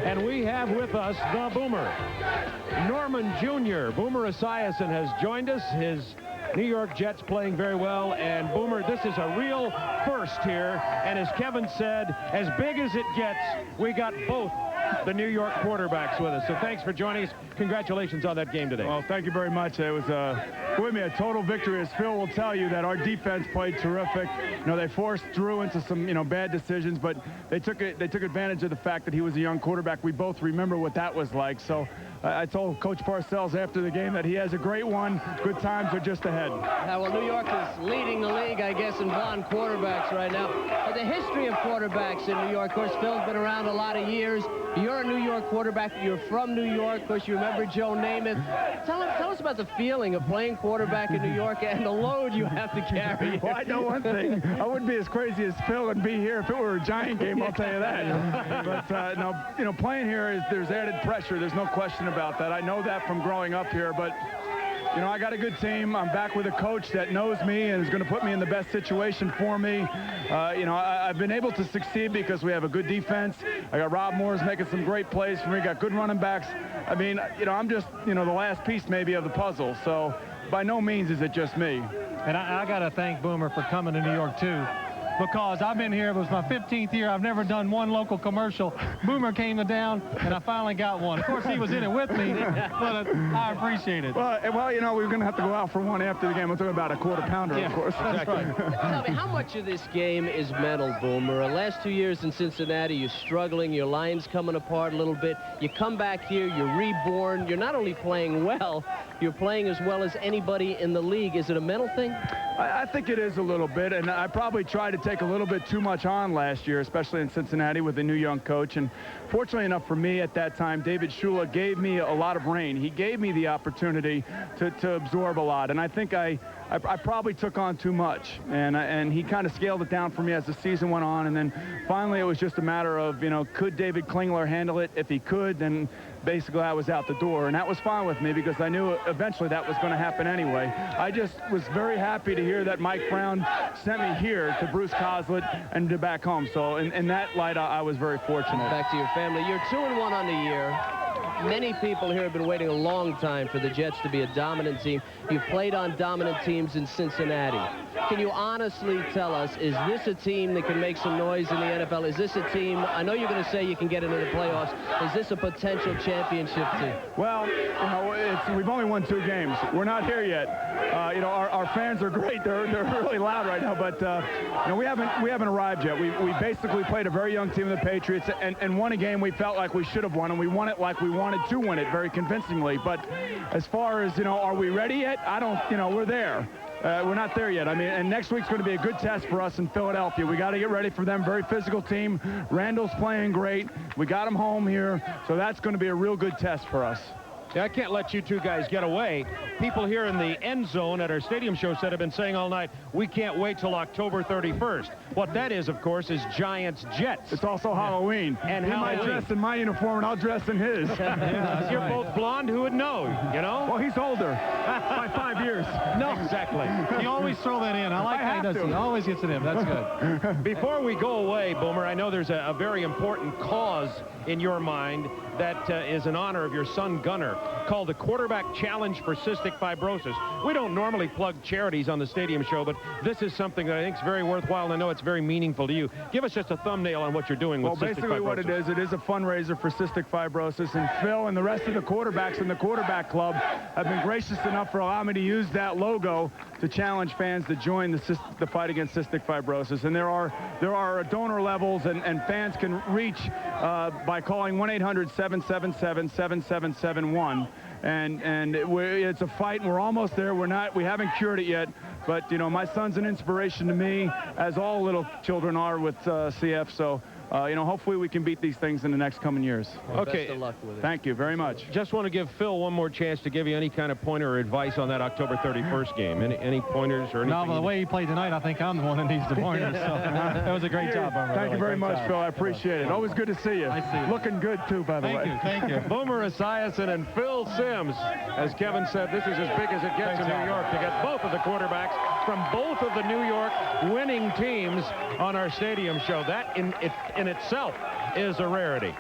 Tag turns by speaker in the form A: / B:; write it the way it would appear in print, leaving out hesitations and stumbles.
A: And we have with us the Boomer, Norman Jr. Boomer Esiason has joined us. His New York Jets playing very well. And Boomer, this is a real first here. And as Kevin said, as big as it gets, we got both the New York quarterbacks with us. So thanks for joining us. Congratulations on that game today.
B: Well, thank you very much. It was a total victory. As Phil will tell you, that our defense played terrific. They forced Drew into some bad decisions, but they took advantage of the fact that he was a young quarterback. We both remember what that was like. So I told Coach Parcells after the game that he has a great one. Good times are just ahead.
C: Well, New York is leading the league, I guess, in blonde quarterbacks right now. The history of quarterbacks in New York, of course, Phil's been around a lot of years. You're a New York quarterback. You're from New York. Of course, you remember Joe Namath. Tell us about the feeling of playing quarterback in New York and the load you have to carry.
B: Well, I know one thing. I wouldn't be as crazy as Phil and be here if it were a Giant game, I'll tell you that. But, no, playing here, there's added pressure. There's no question about that. I know that from growing up here, but I got a good team. I'm back with a coach that knows me and is going to put me in the best situation for me. I've been able to succeed because we have a good defense. I got Rob Moore's making some great plays for me. Got good running backs. I mean, I'm just, the last piece maybe of the puzzle. So by no means is it just me.
D: And I got to thank Boomer for coming to New York, too, because I've been here. It was my 15th year. I've never done one local commercial. Boomer came to town, and I finally got one. Of course, he was in it with me, but I appreciate it.
B: Well, we're going to have to go out for one after the game. We're talking about a quarter pounder, of course.
D: That's right.
C: Tell me, how much of this game is mental, Boomer? Last 2 years in Cincinnati, you're struggling. Your line's coming apart a little bit. You come back here, you're reborn. You're not only playing well, you're playing as well as anybody in the league. Is it a mental thing?
B: I think it is a little bit, and I probably tried to take a little bit too much on last year, especially in Cincinnati with the new young coach. And fortunately enough for me at that time, David Shula gave me a lot of reign. He gave me the opportunity to absorb a lot, and I think I probably took on too much, and he kind of scaled it down for me as the season went on. And then finally it was just a matter of, could David Klingler handle it? If he could, then basically I was out the door, and that was fine with me because I knew eventually that was going to happen anyway. I just was very happy to hear that Mike Brown sent me here to Bruce Coslett and to back home. So in that light, I was very fortunate.
C: Back to your family. You're 2-1 on the year. Many people here have been waiting a long time for the Jets to be a dominant team. You've played on dominant teams in Cincinnati. Can you honestly tell us, is this a team that can make some noise in the NFL? Is this a team, I know you're going to say you can get into the playoffs, is this a potential championship team?
B: Well, we've only won 2 games. We're not here yet. Our fans are great. They're really loud right now, but we haven't arrived yet. We basically played a very young team, the Patriots, and won a game we felt like we should have won, and we won it like we wanted to win it very convincingly. But as far as, are we ready yet? I don't, we're there. We're not there yet. I mean, and next week's going to be a good test for us in Philadelphia. We got to get ready for them. Very physical team. Randall's playing great. We got him home here, so that's going to be a real good test for us.
A: Yeah, I can't let you two guys get away. People here in the end zone at our stadium show said have been saying all night, we can't wait till October 31st. What that is, of course, is Giants-Jets.
B: It's also Halloween.
A: And
B: he
A: Halloween.
B: might dress in my uniform, and I'll dress in his.
A: You're both blonde. Who would know,
B: Well, he's older by 5 years.
A: No, exactly.
D: You always throw that in. I like how he does it. He always gets it in. That's good.
A: Before we go away, Boomer, I know there's a very important cause in your mind that is in honor of your son Gunnar, called the Quarterback Challenge for Cystic Fibrosis. We don't normally plug charities on the stadium show, but this is something that I think is very worthwhile, and I know it's very meaningful to you. Give us just a thumbnail on what you're doing with cystic fibrosis.
B: Well, basically what it is a fundraiser for cystic fibrosis, and Phil and the rest of the quarterbacks in the quarterback club have been gracious enough for allowing me to use that logo to challenge fans to join the fight against cystic fibrosis. And there are donor levels, and fans can reach by calling 1-800-777-7771. And it's a fight, and we're almost there. We haven't cured it yet, but my son's an inspiration to me, as all little children are with CF. So hopefully we can beat these things in the next coming years.
C: Well, okay. Best of luck with it.
B: Thank you very much.
A: Just want to give Phil one more chance to give you any kind of pointer or advice on that October 31st game. Any pointers or anything?
D: No, the way he played tonight, I think I'm the one that needs the pointers. So that was a great job, Boomer.
B: Thank you very much, Phil. I appreciate it. Always good to see you.
D: I see you.
B: Looking good, too, by the way.
D: Thank you.
A: Boomer Esiason and Phil Simms. As Kevin said, this is as big as it gets in New York to get both of the quarterbacks from both of the New York winning teams on our stadium show. That in itself is a rarity.